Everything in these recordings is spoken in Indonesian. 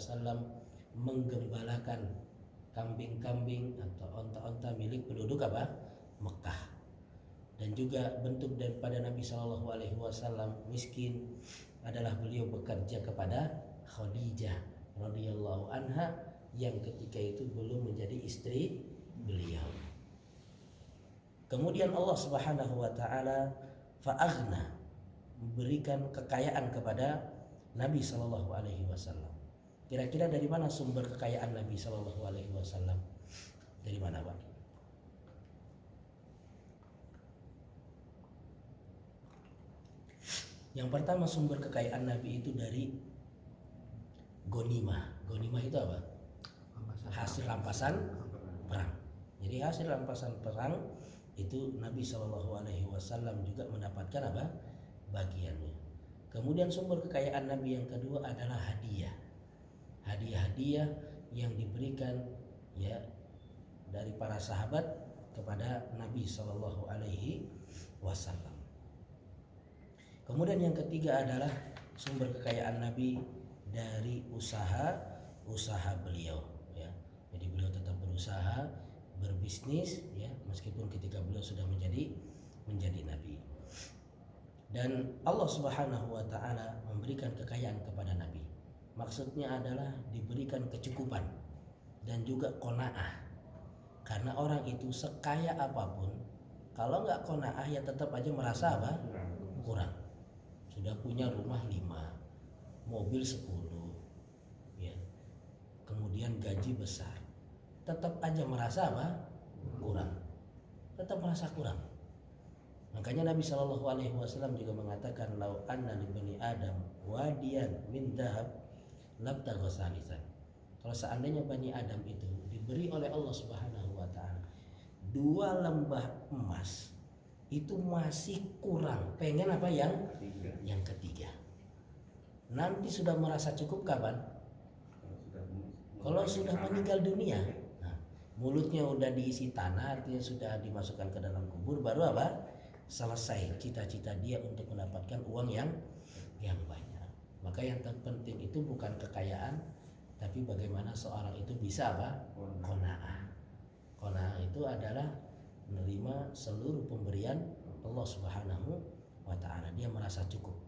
wasallam menggembalakan kambing-kambing atau onta-onta milik penduduk apa? Mekah. Dan juga bentuk daripada Nabi Shallallahu Alaihi Wasallam miskin adalah beliau bekerja kepada Khadijah radhiyallahu anha yang ketika itu belum menjadi istri beliau. Kemudian Allah Subhanahu wa taala fa'aghna, memberikan kekayaan kepada Nabi Shallallahu Alaihi Wasallam. Kira-kira dari mana sumber kekayaan Nabi Shallallahu Alaihi Wasallam? Dari mana, Pak? Yang pertama, sumber kekayaan Nabi itu dari gonimah. Gonimah itu apa? Hasil rampasan perang. Jadi hasil rampasan perang itu Nabi Shallallahu Alaihi Wasallam juga mendapatkan apa? Bagiannya. Kemudian sumber kekayaan Nabi yang kedua adalah hadiah. Hadiah-hadiah yang diberikan ya dari para sahabat kepada Nabi Shallallahu Alaihi Wasallam. Kemudian yang ketiga adalah sumber kekayaan Nabi dari usaha beliau ya. Jadi beliau tetap berusaha, berbisnis ya, meskipun ketika beliau sudah menjadi nabi. Dan Allah Subhanahu wa taala memberikan kekayaan kepada Nabi. Maksudnya adalah diberikan kecukupan dan juga qanaah. Karena orang itu sekaya apapun, kalau nggak qanaah ya tetap aja merasa apa? Kurang. Sudah punya rumah 5, mobil 10 ya. Kemudian gaji besar, tetap aja merasa apa? Kurang. Tetap merasa kurang. Makanya Nabi Shallallahu Alaihi Wasallam juga mengatakan, lau anna li bani Adam wadiyan min dahab labtagha salisan. Kalau seandainya Bani Adam itu diberi oleh Allah Subhanahu wa taala 2 lembah emas, itu masih kurang, pengen apa? Yang ketiga. Nanti sudah merasa cukup kapan? Kalau sudah meninggal dunia. Nah, mulutnya udah diisi tanah, artinya sudah dimasukkan ke dalam kubur, baru apa? Selesai cita-cita dia untuk mendapatkan uang yang banyak. Maka yang terpenting itu bukan kekayaan, tapi bagaimana seorang itu bisa apa? Qanaah. Qanaah itu adalah menerima seluruh pemberian Allah Subhanahu wa taala. Dia merasa cukup.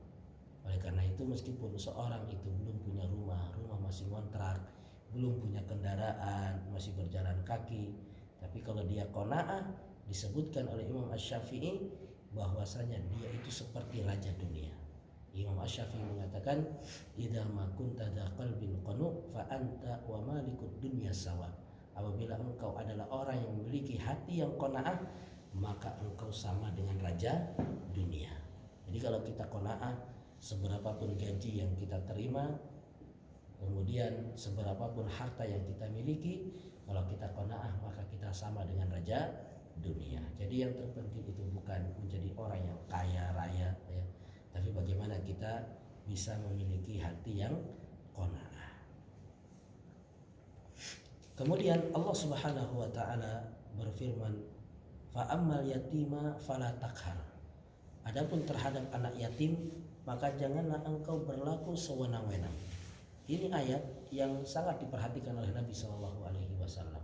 Oleh karena itu meskipun seorang itu belum punya rumah masih ngontrak, belum punya kendaraan, masih berjalan kaki, tapi kalau dia qanaah, disebutkan oleh Imam Asy-Syafi'i bahwasanya dia itu seperti raja dunia. Imam Asy-Syafi'i mengatakan, idza ma kunta dza qalbin qanu fa anta wa malikud dunya sawa. Apabila engkau adalah orang yang memiliki hati yang qanaah, maka engkau sama dengan raja dunia. Jadi kalau kita qanaah, seberapapun gaji yang kita terima, kemudian seberapapun harta yang kita miliki, kalau kita qanaah maka kita sama dengan raja dunia. Jadi yang terpenting itu bukan menjadi orang yang kaya raya ya, tapi bagaimana kita bisa memiliki hati yang qanaah. Kemudian Allah Subhanahu wa taala berfirman, fa ammal yatima fala takhar. Adapun terhadap anak yatim, maka janganlah engkau berlaku sewenang-wenang. Ini ayat yang sangat diperhatikan oleh Nabi Shallallahu Alaihi Wasallam.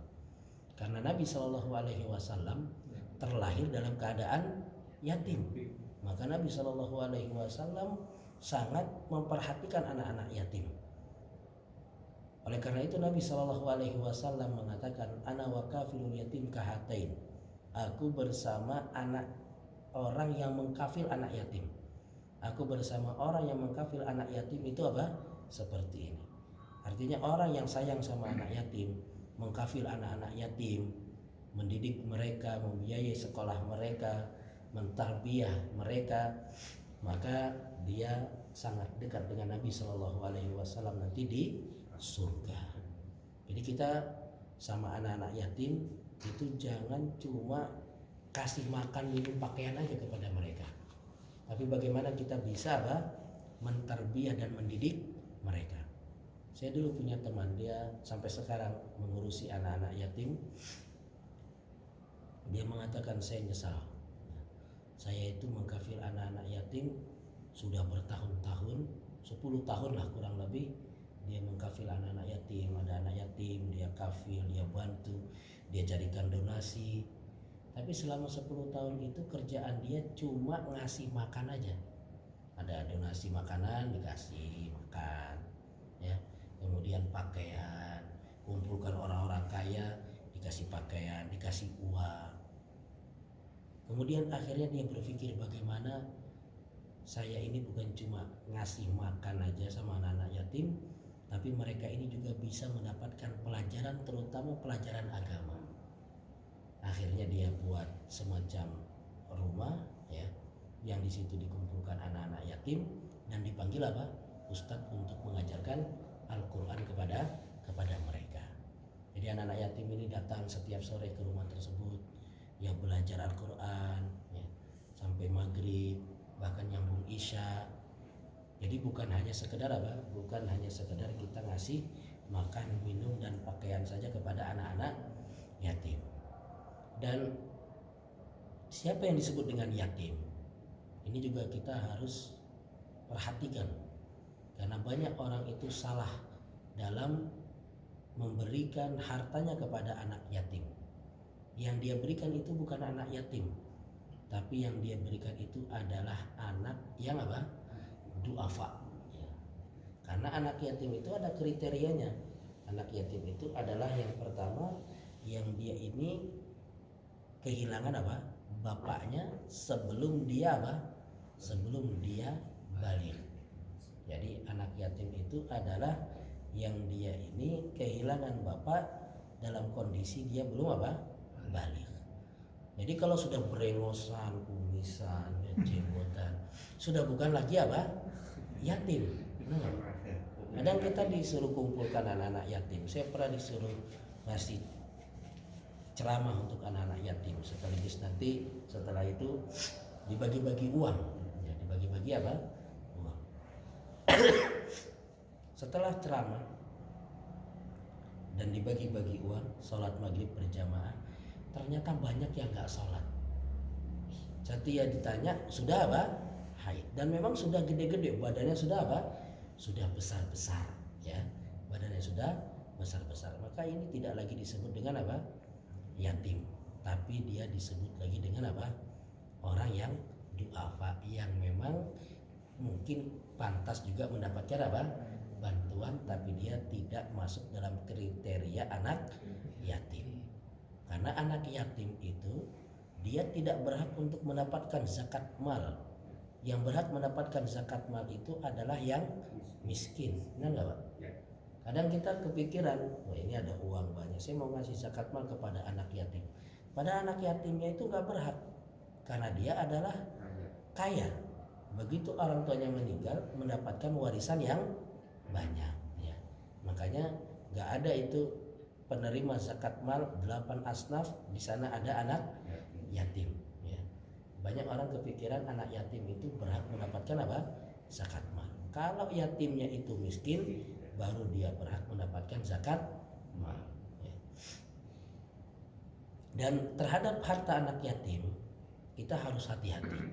Karena Nabi Shallallahu Alaihi Wasallam terlahir dalam keadaan yatim, maka Nabi Shallallahu Alaihi Wasallam sangat memperhatikan anak-anak yatim. Oleh karena itu Nabi Shallallahu Alaihi Wasallam mengatakan, ana wa kafilul yatim kahatain. Aku bersama orang yang mengkafil anak yatim. Aku bersama orang yang mengkafil anak yatim itu apa? Seperti ini. Artinya orang yang sayang sama anak yatim, mengkafil anak-anak yatim, mendidik mereka, membiayai sekolah mereka, mentarbiyah mereka, maka dia sangat dekat dengan Nabi Shallallahu Alaihi Wasallam nanti di surga. Jadi kita sama anak-anak yatim itu jangan cuma kasih makan, minum, pakaian aja kepada mereka, tapi bagaimana kita bisa mentarbiyah dan mendidik mereka. Saya dulu punya teman, dia sampai sekarang mengurusi anak-anak yatim. Dia mengatakan, saya nyesal, saya itu mengkafir anak-anak yatim sudah bertahun-tahun, 10 tahun lah kurang lebih. Dia mengkafir mengkafil anak-anak yatim. Ada anak yatim dia kafil, dia bantu, dia carikan donasi. Tapi selama 10 tahun itu kerjaan dia cuma ngasih makan aja. Ada donasi makanan dikasih makan, ya. Kemudian pakaian, kumpulkan orang-orang kaya, dikasih pakaian, dikasih uang. Kemudian akhirnya dia berpikir, bagaimana saya ini bukan cuma ngasih makan aja sama anak-anak yatim, tapi mereka ini juga bisa mendapatkan pelajaran, terutama pelajaran agama. Akhirnya dia buat semacam rumah, ya, yang di situ dikumpulkan anak-anak yatim dan dipanggil apa? Ustadz untuk mengajarkan Al-Quran kepada mereka. Jadi anak-anak yatim ini datang setiap sore ke rumah tersebut, ya, belajar Al-Quran, ya, sampai maghrib, bahkan nyambung isya. Jadi bukan hanya sekedar apa? Bukan hanya sekedar kita ngasih makan, minum dan pakaian saja kepada anak-anak yatim. Dan siapa yang disebut dengan yatim? Ini juga kita harus perhatikan, karena banyak orang itu salah dalam memberikan hartanya kepada anak yatim. Yang dia berikan itu bukan anak yatim, tapi yang dia berikan itu adalah anak yang apa? Duafa, ya. Karena anak yatim itu ada kriterianya. Anak yatim itu adalah yang pertama, yang dia ini kehilangan apa? Bapaknya sebelum dia apa? Sebelum dia balik. Jadi anak yatim itu adalah yang dia ini kehilangan bapak dalam kondisi dia belum apa? Balik. Jadi kalau sudah berengosan, kumisan, jenggotan, sudah bukan lagi apa? Yatim. Kadang kita disuruh kumpulkan anak-anak yatim. Saya pernah disuruh ngasih ceramah untuk anak-anak yatim, sekaligus nanti setelah itu dibagi-bagi uang, ya, dibagi-bagi apa? Uang. Setelah ceramah dan dibagi-bagi uang, sholat maghrib berjamaah, ternyata banyak yang nggak sholat. Setia ditanya, sudah apa? Haid. Dan memang sudah gede-gede, badannya sudah apa? Sudah besar-besar, ya, badannya sudah besar-besar. Maka ini tidak lagi disebut dengan apa? Yatim, tapi dia disebut lagi dengan apa? Orang yang duafa, yang memang mungkin pantas juga mendapatkan apa? Bantuan, tapi dia tidak masuk dalam kriteria anak yatim. Karena anak yatim itu dia tidak berhak untuk mendapatkan zakat mal. Yang berhak mendapatkan zakat mal itu adalah yang miskin. Benar nggak, Pak? Kadang kita kepikiran, wah ini ada uang banyak, saya mau ngasih zakat mal kepada anak yatim. Pada anak yatimnya itu nggak berhak, karena dia adalah kaya. Begitu orang tuanya meninggal, mendapatkan warisan yang banyak, ya. Makanya nggak ada itu penerima zakat mal 8 asnaf, di sana ada anak yatim, ya. Banyak orang kepikiran anak yatim itu berhak mendapatkan apa? Zakat mal. Kalau yatimnya itu miskin, baru dia berhak mendapatkan zakat mal, ya. Dan terhadap harta anak yatim kita harus hati-hati.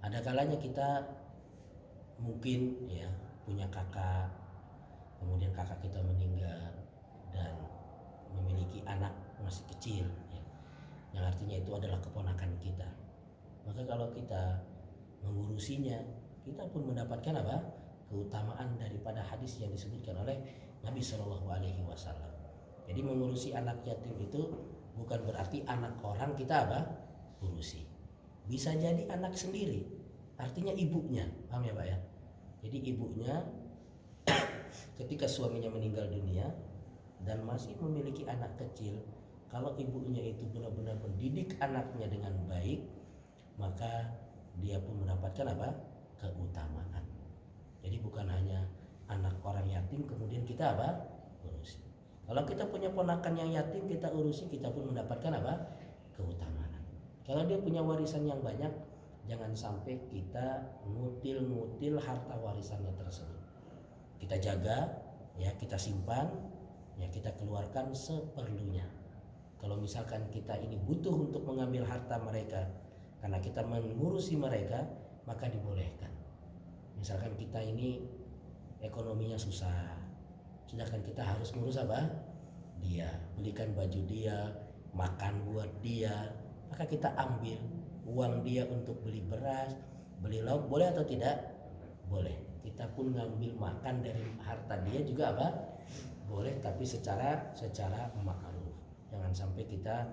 Ada kalanya kita mungkin, ya, punya kakak, kemudian kakak kita meninggal dan memiliki anak masih kecil, ya, yang artinya itu adalah keponakan kita. Maka kalau kita mengurusinya, kita pun mendapatkan apa? Keutamaan daripada hadis yang disebutkan oleh Nabi Shallallahu Alaihi Wasallam. Jadi mengurusi anak yatim itu bukan berarti anak orang kita apa? Urusi. Bisa jadi anak sendiri, artinya ibunya, paham ya Pak ya? Jadi ibunya ketika suaminya meninggal dunia dan masih memiliki anak kecil, kalau ibunya itu benar-benar mendidik anaknya dengan baik, maka dia pun mendapatkan apa? Keutamaan. Jadi bukan hanya anak orang yatim kemudian kita apa? Urusi. Kalau kita punya ponakan yang yatim kita urusi, kita pun mendapatkan apa? Keutamaan. Kalau dia punya warisan yang banyak, jangan sampai kita ngutil-ngutil harta warisannya tersebut. Kita jaga, ya, kita simpan, ya, kita keluarkan seperlunya. Kalau misalkan kita ini butuh untuk mengambil harta mereka karena kita mengurusi mereka, maka dibolehkan. Misalkan kita ini ekonominya susah, sedangkan kita harus ngurus apa? Dia, belikan baju dia, makan buat dia, maka kita ambil uang dia untuk beli beras, beli lauk, boleh atau tidak? Boleh. Kita pun ngambil makan dari harta dia juga apa? Boleh, tapi secara ma'ruf. Jangan sampai kita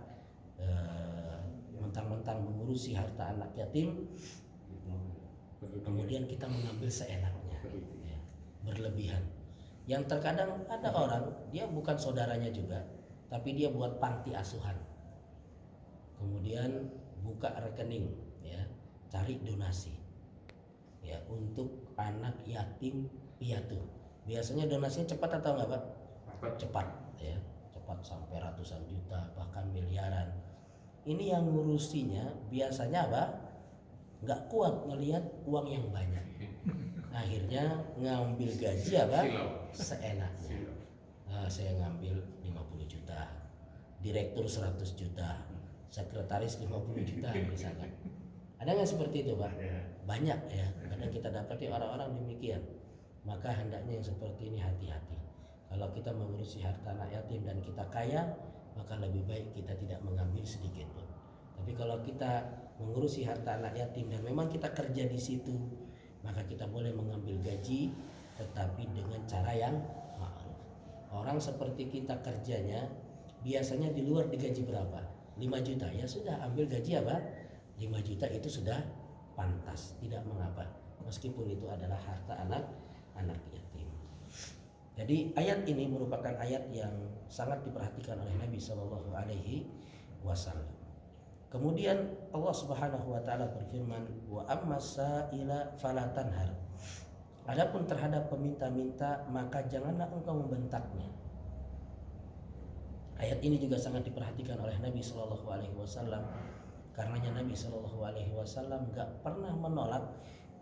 mentang-mentang mengurusi harta anak yatim, kemudian kita mengambil seenaknya, ya, berlebihan. Yang terkadang ada orang, dia bukan saudaranya juga, tapi dia buat panti asuhan, kemudian buka rekening, ya, cari donasi, ya, untuk anak yatim piatu. Biasanya donasinya cepat atau enggak, Pak? Cepat, ya, cepat sampai ratusan juta, bahkan miliaran. Ini yang ngurusinya biasanya apa? Nggak kuat ngelihat uang yang banyak. Akhirnya ngambil gaji apa? Seenaknya. Nah, saya ngambil 50 juta, direktur 100 juta, sekretaris 50 juta misalkan. Ada nggak seperti itu, Pak? Banyak ya. Kadang kita dapati orang-orang demikian. Maka hendaknya yang seperti ini hati-hati. Kalau kita mengurusi harta anak yatim dan kita kaya, maka lebih baik kita tidak mengambil sedikit pun. Tapi kalau kita mengurusi harta anak yatim dan memang kita kerja di situ, maka kita boleh mengambil gaji, tetapi dengan cara yang ma'ruf. Orang seperti kita kerjanya biasanya di luar digaji berapa? 5 juta, ya sudah ambil gaji apa? 5 juta itu sudah pantas, tidak mengapa, meskipun itu adalah harta anak yatim. Jadi ayat ini merupakan ayat yang sangat diperhatikan oleh Nabi Shallallahu Alaihi Wasallam. Kemudian Allah Subhanahu Wa Taala berfirman, wa ammasaila falatanhar. Adapun terhadap peminta-minta, maka janganlah engkau membentaknya. Ayat ini juga sangat diperhatikan oleh Nabi Shallallahu Alaihi Wasallam. Karenanya Nabi Shallallahu Alaihi Wasallam gak pernah menolak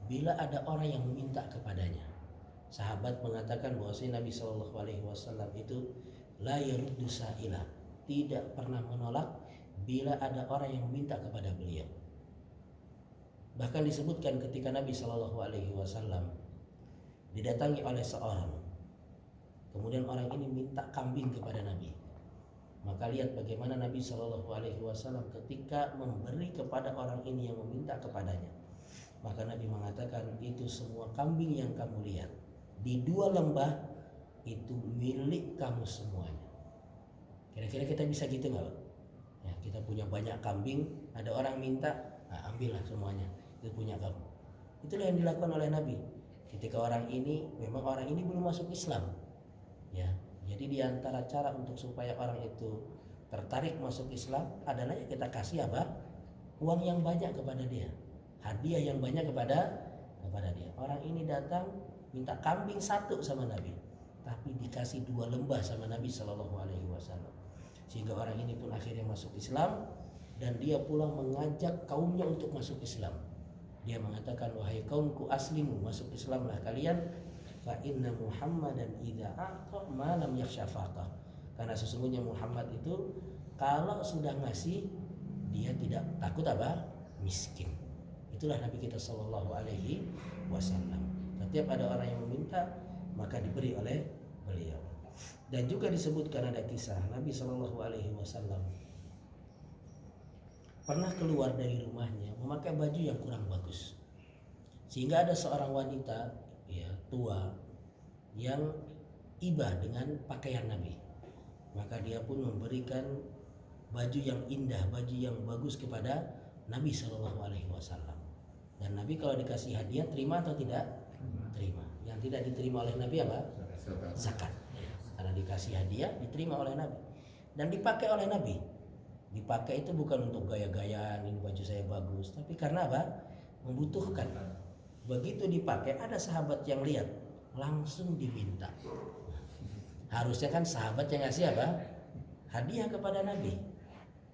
bila ada orang yang meminta kepadanya. Sahabat mengatakan bahwa Nabi Shallallahu Alaihi Wasallam itu la yaruddu sa'ila, tidak pernah menolak bila ada orang yang meminta kepada beliau. Bahkan disebutkan ketika Nabi Shallallahu Alaihi Wasallam didatangi oleh seorang, kemudian orang ini minta kambing kepada Nabi. Maka lihat bagaimana Nabi Shallallahu Alaihi Wasallam ketika memberi kepada orang ini yang meminta kepadanya. Maka Nabi mengatakan, itu semua kambing yang kamu lihat di 2 lembah itu milik kamu semuanya. Kira-kira kita bisa gitu nggak, Pak? Ya, kita punya banyak kambing, ada orang minta, nah, ambillah semuanya, itu punya kamu. Itulah yang dilakukan oleh Nabi. Ketika orang ini, memang orang ini belum masuk Islam, ya. Jadi diantara cara untuk supaya orang itu tertarik masuk Islam adalah ya kita kasih apa? Uang yang banyak kepada dia, hadiah yang banyak kepada dia. Orang ini datang minta kambing 1 sama Nabi, tapi dikasih 2 lembah sama Nabi Shallallahu Alaihi Wasallam. Sehingga orang ini pun akhirnya masuk Islam, dan dia pulang mengajak kaumnya untuk masuk Islam. Dia mengatakan, wahai kaumku, aslimu, masuk Islamlah kalian. Fa inna Muhammadan idza a'ta ma lam yakhshafaqah. Karena sesungguhnya Muhammad itu kalau sudah ngasih, dia tidak takut apa? Miskin. Itulah Nabi kita Shallallahu Alaihi Wasallam. Setiap ada orang yang meminta, maka diberi oleh beliau. Dan juga disebutkan ada kisah Nabi Shallallahu Alaihi Wasallam pernah keluar dari rumahnya memakai baju yang kurang bagus, sehingga ada seorang wanita, ya, tua yang iba dengan pakaian Nabi. Maka dia pun memberikan baju yang indah, baju yang bagus kepada Nabi Shallallahu Alaihi Wasallam. Dan Nabi kalau dikasih hadiah terima atau tidak? Terima. Yang tidak diterima oleh Nabi apa? Zakat. Karena dikasih hadiah diterima oleh Nabi dan dipakai oleh Nabi. Dipakai itu bukan untuk gaya-gayaan, ini baju saya bagus, tapi karena apa? Membutuhkan. Begitu dipakai, ada sahabat yang lihat, langsung diminta. Harusnya kan sahabat yang ngasih apa? Hadiah kepada Nabi.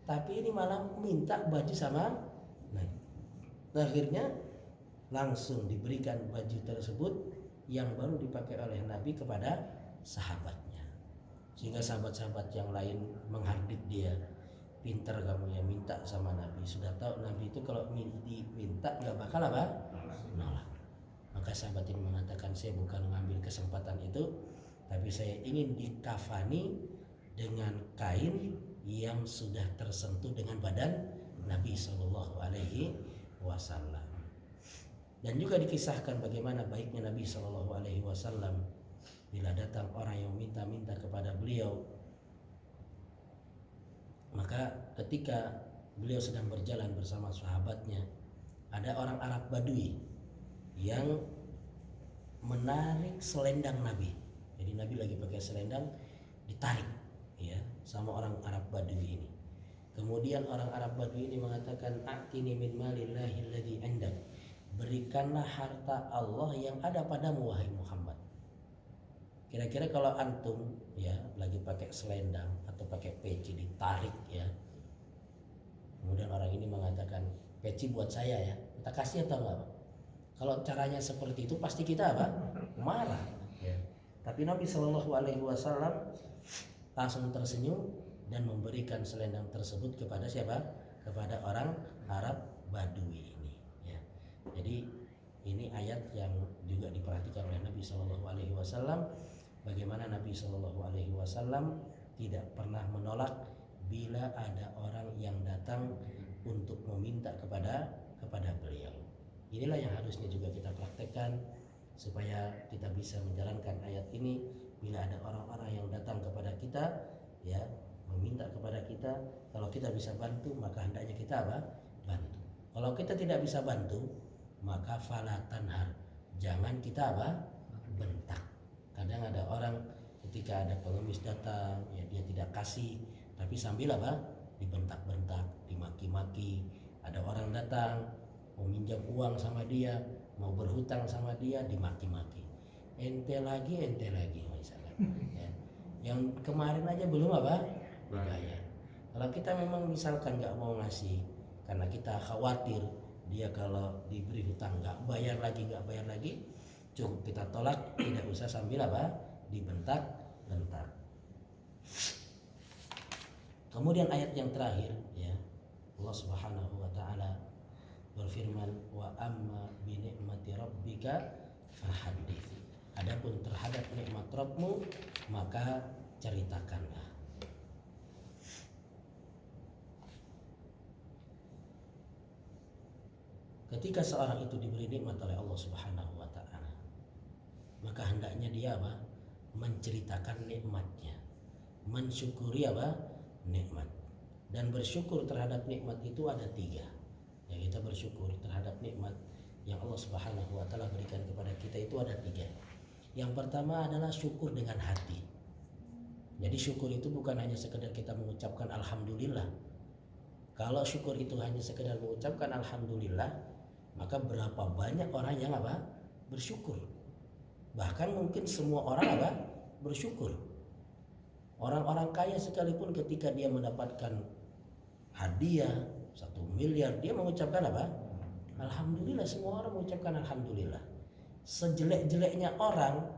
Tapi ini malah minta baju sama Nabi. Akhirnya langsung diberikan baju tersebut yang baru dipakai oleh Nabi kepada sahabatnya. Sehingga sahabat-sahabat yang lain menghardik dia. Pintar kamu ya, minta sama Nabi. Sudah tahu Nabi itu kalau diminta nggak bakal apa? Nolak. Maka sahabat ini mengatakan, saya bukan mengambil kesempatan itu, tapi saya ingin dikafani dengan kain yang sudah tersentuh dengan badan Nabi Shallallahu Alaihi Wasallam. Dan juga dikisahkan bagaimana baiknya Nabi Shallallahu Alaihi Wasallam bila datang orang yang minta-minta kepada beliau, maka ketika beliau sedang berjalan bersama sahabatnya, ada orang Arab Badui yang menarik selendang Nabi. Jadi Nabi lagi pakai selendang, ditarik ya sama orang Arab Badui ini. Kemudian orang Arab Badui ini mengatakan, "A'tini min malillahi alladhi 'indak." Berikanlah harta Allah yang ada padamu wahai Muhammad. Kira-kira kalau antum ya lagi pakai selendang atau pakai peci ditarik ya, kemudian orang ini mengatakan, "Peci buat saya ya." Kita kasih atau enggak? Kalau caranya seperti itu pasti kita apa? Marah ya. Tapi Nabi Shallallahu Alaihi Wasallam langsung tersenyum dan memberikan selendang tersebut kepada siapa? Kepada orang Arab Badui ini ya. Jadi ini ayat yang juga diperhatikan oleh Nabi Shallallahu Alaihi Wasallam, bagaimana Nabi Shallallahu Alaihi Wasallam tidak pernah menolak bila ada orang yang datang untuk meminta kepada beliau. Inilah yang harusnya juga kita praktekkan supaya kita bisa menjalankan ayat ini. Bila ada orang-orang yang datang kepada kita ya, meminta kepada kita, kalau kita bisa bantu maka hendaknya kita apa? Bantu. Kalau kita tidak bisa bantu, maka fala tanhar, jangan kita apa? Bentak. Kadang ada orang ketika ada pengemis datang ya, dia tidak kasih, tapi sambil apa? Dibentak-bentak, dimaki-maki. Ada orang datang mau minjam uang sama dia, mau berhutang sama dia, dimaki-maki. Ente lagi misalnya ya. Yang kemarin aja belum apa? Dibayar. Kalau kita memang misalkan nggak mau ngasih karena kita khawatir dia kalau diberi hutang nggak bayar lagi, cukup kita tolak, tidak usah sambil apa? Dibentak-bentak. Kemudian ayat yang terakhir ya, Allah Subhanahu wa taala berfirman, wa amma bi ni'mati rabbika fahaddits. Adapun terhadap nikmat Rabbmu maka ceritakanlah. Ketika seorang itu diberi nikmat oleh Allah Subhanahu wa taala, maka hendaknya dia apa? Menceritakan nikmatnya, mensyukuri apa? Nikmat. Dan bersyukur terhadap nikmat itu ada 3. Ya, kita bersyukur terhadap nikmat yang Allah Subhanahu wa taala berikan kepada kita itu ada 3. Yang pertama adalah syukur dengan hati. Jadi syukur itu bukan hanya sekedar kita mengucapkan alhamdulillah. Kalau syukur itu hanya sekedar mengucapkan alhamdulillah, maka berapa banyak orang yang apa? Bersyukur. Bahkan mungkin semua orang apa? Bersyukur. Orang-orang kaya sekalipun ketika dia mendapatkan hadiah 1 miliar, dia mengucapkan apa? Alhamdulillah. Semua orang mengucapkan alhamdulillah. Sejelek-jeleknya orang,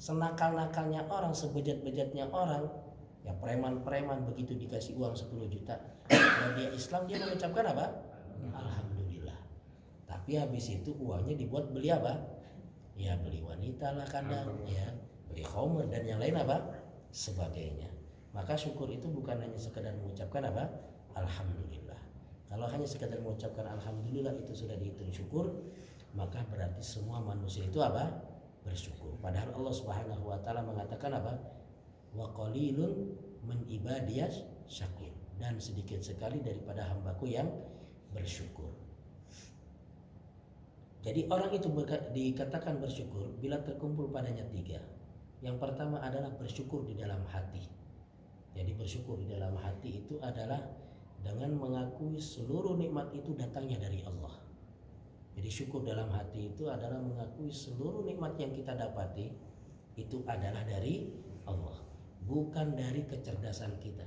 senakal-nakalnya orang, sebejat-bejatnya orang, ya preman-preman begitu dikasih uang 10 juta, kalau dia Islam dia mengucapkan apa? Alhamdulillah. Tapi habis itu uangnya dibuat beli apa? Ya beli wanita lah kadang, ya beli khamr dan yang lain apa? Sebagainya. Maka syukur itu bukan hanya sekedar mengucapkan apa? Alhamdulillah. Kalau hanya sekedar mengucapkan alhamdulillah itu sudah dihitung syukur, maka berarti semua manusia itu apa? Bersyukur. Padahal Allah Subhanahu wa taala mengatakan apa? Wa qalilun min ibadiyas syakur. Dan sedikit sekali daripada hambaku yang bersyukur. Jadi orang itu dikatakan bersyukur bila terkumpul padanya 3. Yang pertama adalah bersyukur di dalam hati. Jadi bersyukur di dalam hati itu adalah dengan mengakui seluruh nikmat itu datangnya dari Allah. Jadi syukur dalam hati itu adalah mengakui seluruh nikmat yang kita dapati itu adalah dari Allah, bukan dari kecerdasan kita,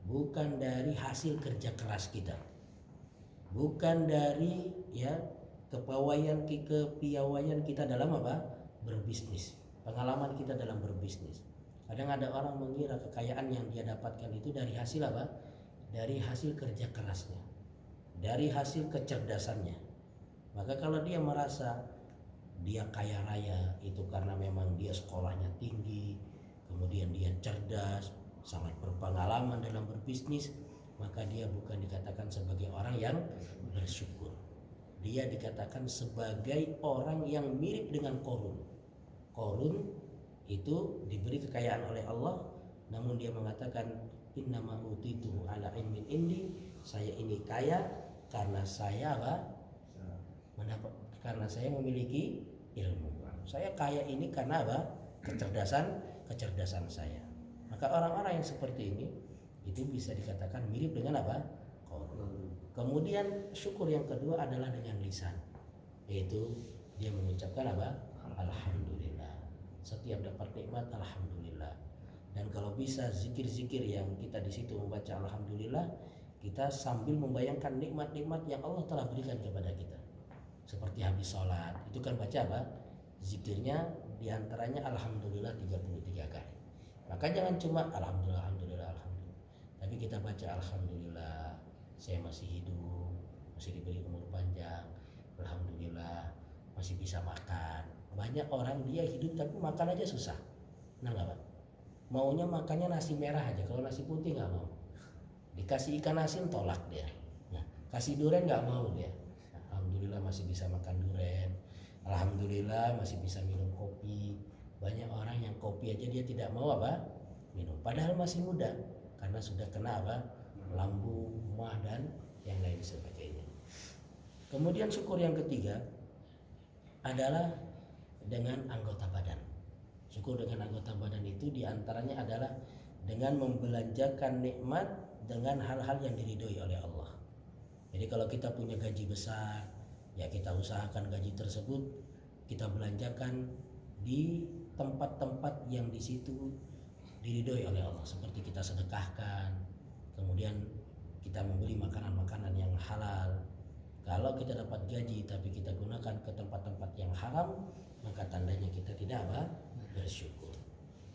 bukan dari hasil kerja keras kita, bukan dari ya kepiawaian kita dalam apa? Berbisnis, pengalaman kita dalam berbisnis. Kadang ada orang mengira kekayaan yang dia dapatkan itu dari hasil apa? Dari hasil kerja kerasnya, dari hasil kecerdasannya. Maka kalau dia merasa dia kaya raya itu karena memang dia sekolahnya tinggi, kemudian dia cerdas, sangat berpengalaman dalam berbisnis, maka dia bukan dikatakan sebagai orang yang bersyukur. Dia dikatakan sebagai orang yang mirip dengan Qarun. Qarun itu diberi kekayaan oleh Allah, namun dia mengatakan innama utitu ala ilmin indi, saya ini kaya karena saya karena saya memiliki ilmu. Saya kaya ini karena kecerdasan saya. Maka orang-orang yang seperti ini itu bisa dikatakan mirip dengan Qarun. Kemudian syukur yang kedua adalah dengan lisan, yaitu dia mengucapkan alhamdulillah. Setiap dapat nikmat alhamdulillah. Dan kalau bisa zikir-zikir yang kita di situ membaca alhamdulillah, kita sambil membayangkan nikmat-nikmat yang Allah telah berikan kepada kita. Seperti habis sholat, itu kan baca zikirnya diantaranya alhamdulillah 33 kali. Maka jangan cuma alhamdulillah, tapi kita baca alhamdulillah saya masih hidup, masih diberi umur panjang, alhamdulillah masih bisa makan. Banyak orang dia hidup tapi makan aja susah. Nah nggak Pak? Maunya makannya nasi merah aja, kalau nasi putih nggak mau. Dikasih ikan asin tolak dia. Nah, kasih durian nggak mau dia. Alhamdulillah masih bisa makan durian. Alhamdulillah masih bisa minum kopi. Banyak orang yang kopi aja dia tidak mau minum. Padahal masih muda karena sudah kena lambung, mah dan yang lain sebagainya. Kemudian syukur yang ketiga adalah dengan anggota badan. Syukur dengan anggota badan itu diantaranya adalah dengan membelanjakan nikmat dengan hal-hal yang diridhoi oleh Allah. Jadi kalau kita punya gaji besar, ya kita usahakan gaji tersebut kita belanjakan di tempat-tempat yang di situ diridhoi oleh Allah, seperti kita sedekahkan, kemudian kita membeli makanan-makanan yang halal. Kalau kita dapat gaji tapi kita gunakan ke tempat-tempat yang haram, maka tandanya kita tidak bersyukur.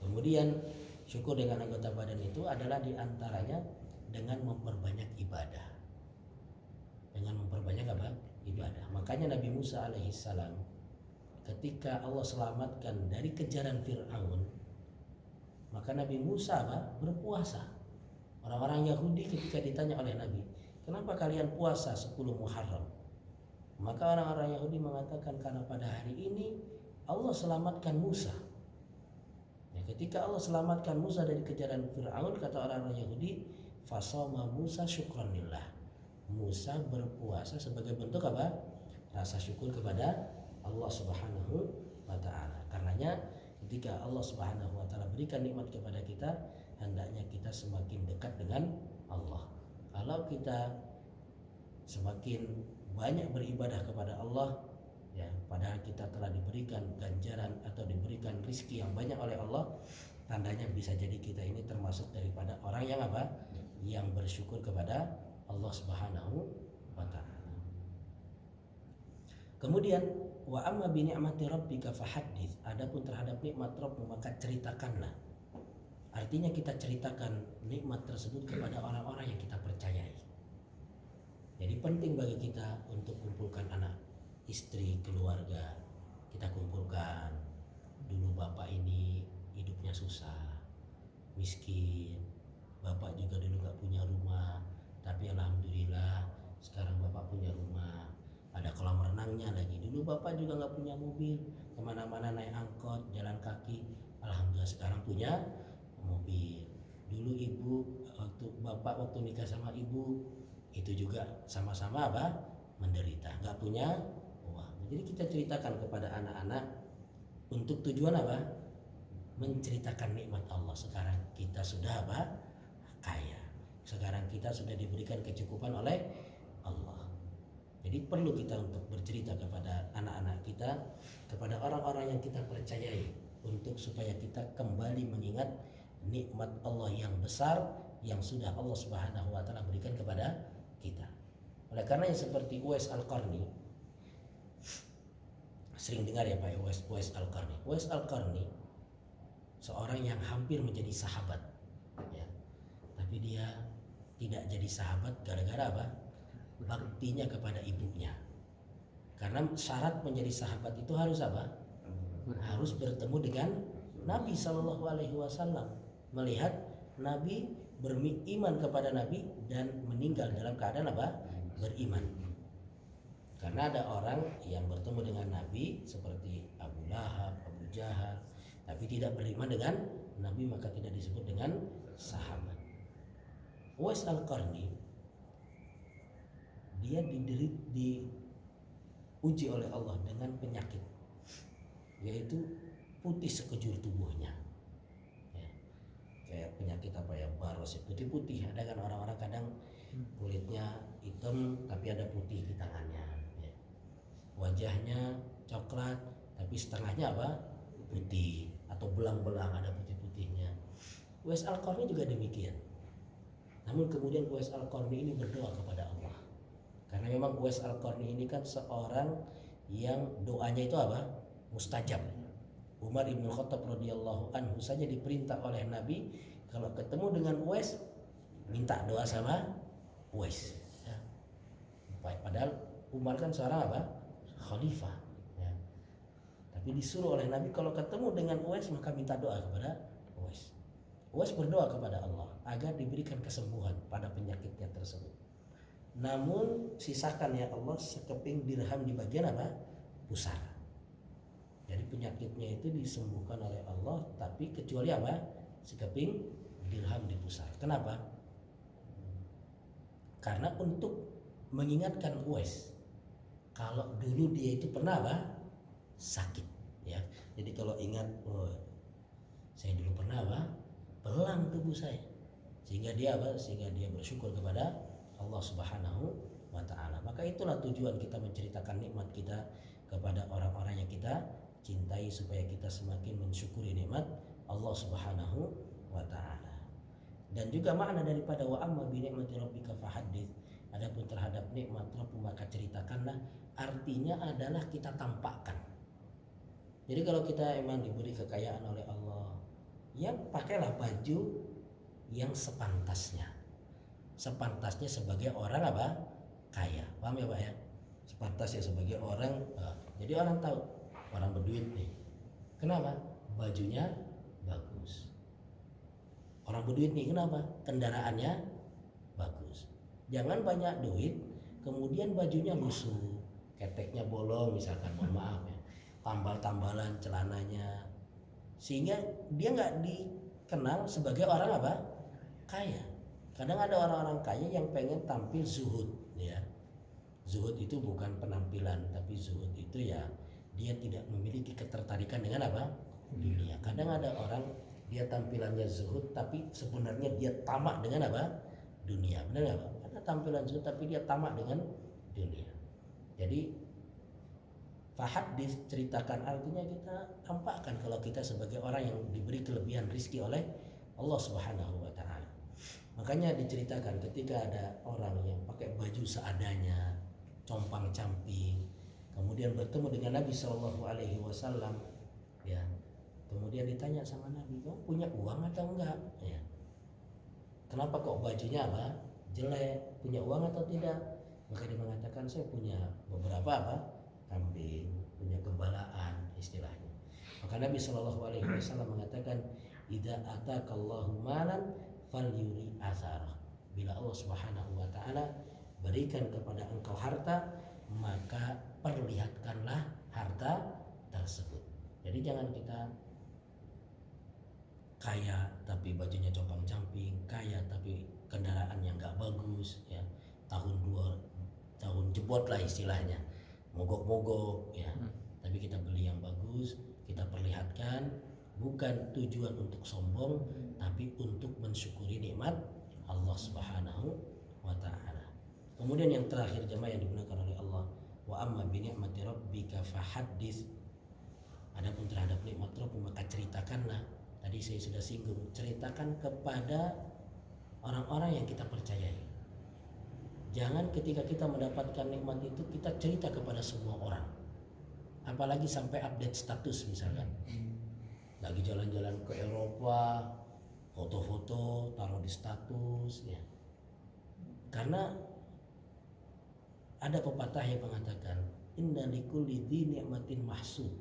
Kemudian syukur dengan anggota badan itu adalah diantaranya dengan memperbanyak ibadah. Dengan memperbanyak ibadah. Makanya Nabi Musa alaihissalam ketika Allah selamatkan dari kejaran Fir'aun, maka Nabi Musa berpuasa. Orang-orang Yahudi ketika ditanya oleh Nabi, kenapa kalian puasa 10 Muharram? Maka orang-orang Yahudi mengatakan karena pada hari ini Allah selamatkan Musa. Ya, ketika Allah selamatkan Musa dari kejaran Fir'aun, kata orang-orang Yahudi, fasoma Musa syukranillah. Musa berpuasa sebagai bentuk rasa syukur kepada Allah Subhanahu wa ta'ala. Karenanya ketika Allah Subhanahu wa ta'ala berikan nikmat kepada kita, hendaknya kita semakin dekat dengan Allah. Kalau kita semakin banyak beribadah kepada Allah, ya, padahal kita telah diberikan ganjaran atau diberikan rizki yang banyak oleh Allah, tandanya bisa jadi kita ini termasuk daripada orang yang yang bersyukur kepada Allah Subhanahu wa ta'ala. Kemudian wa amma bi ni'mati rabbika fahaddits, adapun terhadap nikmat Rabbmu maka ceritakanlah. Artinya kita ceritakan nikmat tersebut kepada orang-orang yang kita percayai. Jadi penting bagi kita untuk kumpulkan anak, istri, keluarga. Kita kumpulkan, dulu bapak ini hidupnya susah, miskin. Bapak juga dulu gak punya rumah, tapi alhamdulillah sekarang bapak punya rumah. Ada kolam renangnya lagi. Dulu bapak juga gak punya mobil, kemana-mana naik angkot, jalan kaki. Alhamdulillah sekarang punya mobil. Dulu ibu waktu nikah sama ibu itu juga sama-sama menderita, gak punya uang. Jadi kita ceritakan kepada anak-anak untuk tujuan menceritakan nikmat Allah. Sekarang kita sudah kaya. Sekarang kita sudah diberikan kecukupan oleh Allah. Jadi perlu kita untuk bercerita kepada anak-anak kita, kepada orang-orang yang kita percayai, untuk supaya kita kembali mengingat nikmat Allah yang besar yang sudah Allah Subhanahu wa ta'ala berikan kepada kita. Oleh karena yang seperti Uwais Al-Qarni, sering dengar ya Pak Uwais Al-Qarni. Uwais Al-Qarni seorang yang hampir menjadi sahabat, ya. Tapi dia tidak jadi sahabat gara-gara baktinya kepada ibunya. Karena syarat menjadi sahabat itu harus harus bertemu dengan Nabi Shallallahu Alaihi Wasallam, melihat Nabi beriman kepada Nabi dan meninggal dalam keadaan apa? Beriman. Karena ada orang yang bertemu dengan Nabi seperti Abu Lahab, Abu Jahal, tapi tidak beriman dengan Nabi, maka tidak disebut dengan sahabat. Uwais Al-Qarni, dia diuji oleh Allah dengan penyakit, yaitu putih sekujur tubuhnya. Ya, kayak penyakit apa ya, baros, putih-putih. Ada kan orang-orang kadang kulitnya hitam tapi ada putih di tangannya. Ya. Wajahnya coklat tapi setengahnya apa? Putih, atau belang-belang ada putih-putihnya. Uwais Al-Qarni juga demikian. Namun kemudian Uwais Al-Qarni ini berdoa kepada Allah. Karena memang Uwais Al-Qarni ini kan seorang yang doanya itu apa? Mustajab. Umar ibn Khattab radhiyallahu anhu saja diperintah oleh Nabi kalau ketemu dengan Uwais minta doa sama Uwais. Ya. Padahal Umar kan seorang apa? Khalifah. Ya. Tapi disuruh oleh Nabi kalau ketemu dengan Uwais maka minta doa kepada Uwais. Uwais berdoa kepada Allah agar diberikan kesembuhan pada penyakitnya tersebut. Namun sisakan ya Allah sekeping dirham di bagian apa? Pusar. Jadi penyakitnya itu disembuhkan oleh Allah, tapi kecuali apa? Sekeping dirham di pusar. Kenapa? Karena untuk mengingatkan Uwais kalau dulu dia itu pernah apa? Sakit. Ya. Jadi kalau ingat, oh, saya dulu pernah apa? Belang tubuh saya. Sehingga dia apa? Sehingga dia bersyukur kepada Allah Subhanahu wa taala. Maka itulah tujuan kita menceritakan nikmat kita kepada orang-orang yang kita cintai, supaya kita semakin mensyukuri nikmat Allah Subhanahu wa taala. Dan juga makna daripada wa amma bi ni'mati rabbika fahaddits, adapun terhadap nikmat Rabb maka ceritakanlah, artinya adalah kita tampakkan. Jadi kalau kita emang diberi kekayaan oleh Allah, ya pakailah baju yang sepantasnya. Sepantasnya sebagai orang apa? Kaya. Paham ya Pak ya? Sepantasnya sebagai orang, jadi orang tahu orang berduit nih. Kenapa? Bajunya bagus. Orang berduit nih kenapa? Kendaraannya bagus. Jangan banyak duit kemudian bajunya lusuh, keteknya bolong misalkan, mohon maaf ya. Tambal-tambalan celananya, sehingga dia nggak dikenal sebagai orang apa? Kaya. Kadang ada orang-orang kaya yang pengen tampil zuhud, ya. Zuhud itu bukan penampilan, tapi zuhud itu ya dia tidak memiliki ketertarikan dengan apa? Dunia. Kadang ada orang dia tampilannya zuhud tapi sebenarnya dia tamak dengan apa? Dunia. Benar nggak Pak? Ada tampilan zuhud tapi dia tamak dengan dunia. Jadi fahad diceritakan artinya kita tampakkan kalau kita sebagai orang yang diberi kelebihan rizki oleh Allah Subhanahu wa taala. Makanya diceritakan ketika ada orang yang pakai baju seadanya, compang-camping, kemudian bertemu dengan Nabi Shallallahu Alaihi Wasallam, ya, kemudian ditanya sama Nabi, kamu punya uang atau enggak? Ya. Kenapa kok bajunya apa? Jelek, punya uang atau tidak? Maka dia mengatakan saya punya beberapa apa? Kambing, punya gembalaan istilahnya. Maka Nabi Shallallahu Alaihi Wasallam mengatakan, idza atakallahu malan falyuri asarah. Bila Allah Subhanahu wa taala berikan kepada engkau harta, maka perlihatkanlah harta tersebut. Jadi jangan kita kaya tapi bajunya compang-camping, kaya tapi kendaraan yang enggak bagus, ya. Tahun jebot lah istilahnya. Mogok-mogok, ya. Tapi kita beli yang bagus, kita perlihatkan, bukan tujuan untuk sombong, tapi untuk mensyukuri nikmat Allah Subhanahu wa taala. Kemudian yang terakhir jemaah yang digunakan oleh Allah, wa amma bi ni'mati rabbika fahaddits. Adapun terhadap nikmat Rabb maka ceritakanlah. Tadi saya sudah singgung, ceritakan kepada orang-orang yang kita percayai. Jangan ketika kita mendapatkan nikmat itu kita cerita kepada semua orang. Apalagi sampai update status misalkan. Lagi jalan-jalan ke Eropa, foto-foto taruh di status, ya. Karena ada pepatah yang mengatakan inna likulli dzi ni'matin mahsud.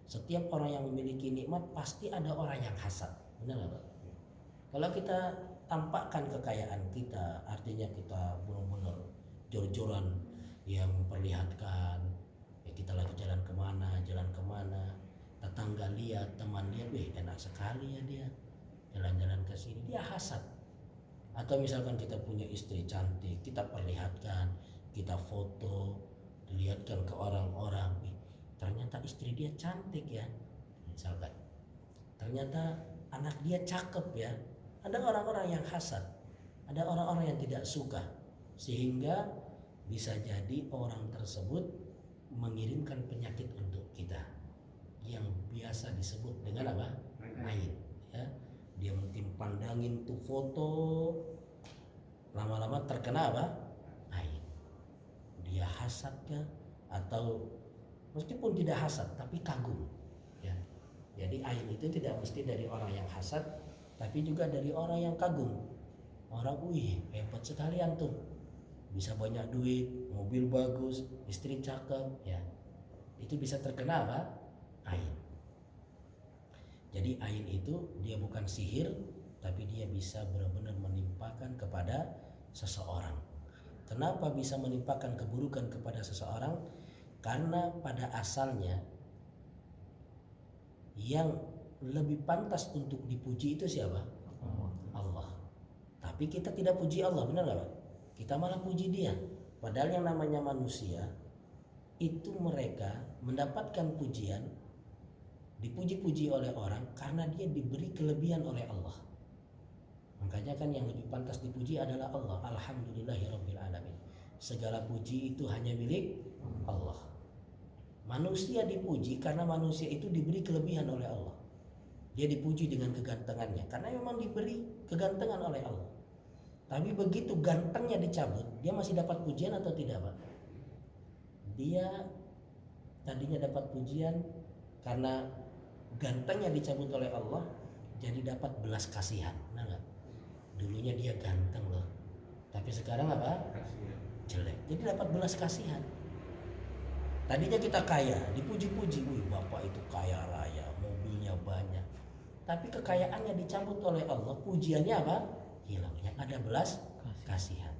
Setiap orang yang memiliki nikmat pasti ada orang yang hasad. Benar nggak Pak? Kalau kita tampakkan kekayaan kita, artinya kita benar-benar jor-joran yang memperlihatkan ya kita lagi jalan kemana, tetangga lihat, teman lihat, wih enak sekali ya dia jalan-jalan ke sini, dia hasad. Atau misalkan kita punya istri cantik, kita perlihatkan, kita foto, dilihatkan ke orang-orang, wih ternyata istri dia cantik ya, misalkan ternyata anak dia cakep ya. Ada orang-orang yang hasad, ada orang-orang yang tidak suka, sehingga bisa jadi orang tersebut mengirimkan penyakit untuk kita yang biasa disebut dengan apa? Ain. Ya, dia mungkin pandangin tuh foto, lama-lama terkena apa? Ain. Dia hasad ya, atau meskipun tidak hasad tapi kagum. Ya. Jadi ain itu tidak mesti dari orang yang hasad, tapi juga dari orang yang kagum. Orang, wih hebat sekali antum, bisa banyak duit, mobil bagus, istri cakep, ya itu bisa terkena apa? Ain. Jadi ain itu dia bukan sihir, tapi dia bisa benar-benar menimpakan kepada seseorang. Kenapa bisa menimpakan keburukan kepada seseorang? Karena pada asalnya yang lebih pantas untuk dipuji itu siapa? Allah. Tapi kita tidak puji Allah, benar nggak Pak? Kita malah puji dia. Padahal yang namanya manusia itu mereka mendapatkan pujian, dipuji-puji oleh orang karena dia diberi kelebihan oleh Allah. Makanya kan yang lebih pantas dipuji adalah Allah. Alhamdulillahirabbil alamin. Segala puji itu hanya milik Allah. Manusia dipuji karena manusia itu diberi kelebihan oleh Allah. Dia dipuji dengan kegantengannya karena memang diberi kegantengan oleh Allah. Tapi begitu gantengnya dicabut, dia masih dapat pujian atau tidak Pak? Dia tadinya dapat pujian karena gantengnya dicabut oleh Allah, jadi dapat belas kasihan. Nah gak? Dulunya dia ganteng loh, tapi sekarang apa? Jelek. Jadi dapat belas kasihan. Tadinya kita kaya, dipuji-puji, wih bapak itu kaya raya, mobilnya banyak. Tapi kekayaannya dicabut oleh Allah, pujiannya apa? Hilang. Yang ada belas kasihan.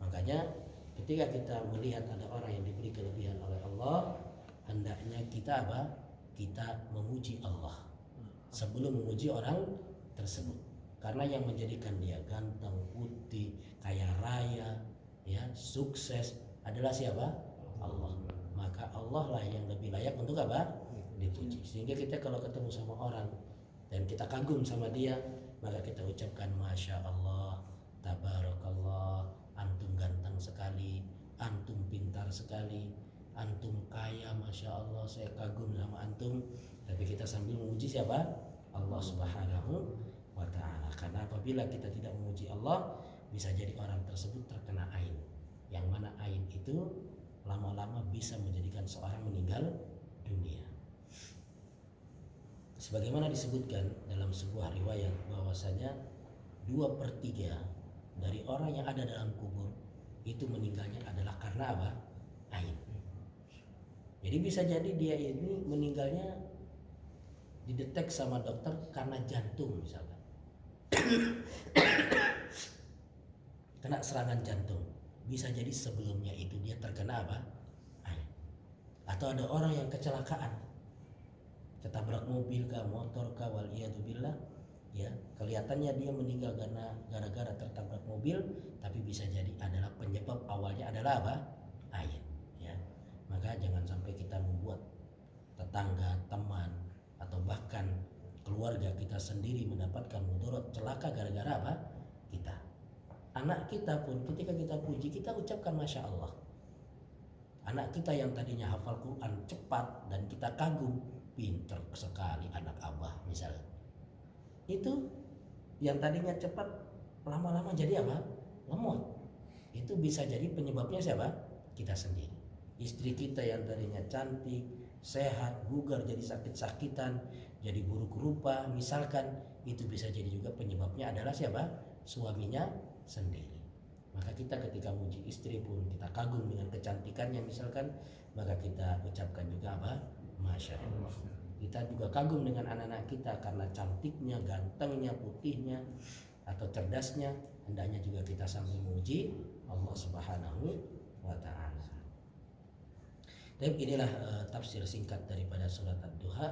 Makanya ketika kita melihat ada orang yang diberi kelebihan oleh Allah, hendaknya kita apa? Kita memuji Allah sebelum memuji orang tersebut. Karena yang menjadikan dia ganteng, putih, kaya raya, ya, sukses adalah siapa? Allah. Maka Allah lah yang lebih layak untuk apa? Dipuji. Sehingga kita kalau ketemu sama orang dan kita kagum sama dia, maka kita ucapkan Masya Allah, Tabarakallah, antum ganteng sekali, antum pintar sekali, antum kaya, Masya Allah, saya kagum sama antum. Tapi kita sambil memuji siapa? Allah Subhanahu wa ta'ala. Karena apabila kita tidak memuji Allah, bisa jadi orang tersebut terkena ain, yang mana ain itu lama-lama bisa menjadikan seorang meninggal dunia. Sebagaimana disebutkan dalam sebuah riwayat bahwasanya 2/3 dari orang yang ada dalam kubur itu meninggalnya adalah karena apa? Ain. Jadi bisa jadi dia ini meninggalnya didetek sama dokter karena jantung misalkan. Kena serangan jantung. Bisa jadi sebelumnya itu dia terkena apa? Ain. Atau ada orang yang kecelakaan, ketabrak mobil kah, motor kah, waliyadzubillah, ya kelihatannya dia meninggal karena gara-gara tertabrak mobil, tapi bisa jadi adalah penyebab awalnya adalah apa? Ain. Ya, maka jangan sampai kita membuat tetangga, teman, atau bahkan keluarga kita sendiri mendapatkan mudarat celaka gara-gara apa? Kita. Anak kita pun ketika kita puji, kita ucapkan Masya Allah. Anak kita yang tadinya hafal Quran cepat dan kita kagum, pinter sekali anak abah misalnya. Itu yang tadinya cepat lama-lama jadi apa? Lemot. Itu bisa jadi penyebabnya siapa? Kita sendiri. Istri kita yang tadinya cantik, sehat, bugar jadi sakit-sakitan, jadi buruk rupa misalkan, itu bisa jadi juga penyebabnya adalah siapa? Suaminya sendiri. Maka kita ketika muji istri pun kita kagum dengan kecantikannya misalkan, maka kita ucapkan juga apa? Masya Allah. Kita juga kagum dengan anak-anak kita karena cantiknya, gantengnya, putihnya, atau cerdasnya. Hendaknya juga kita sambil memuji Allah Subhanahu wa Ta'ala. Dan inilah tafsir singkat daripada surat Ad-Duha.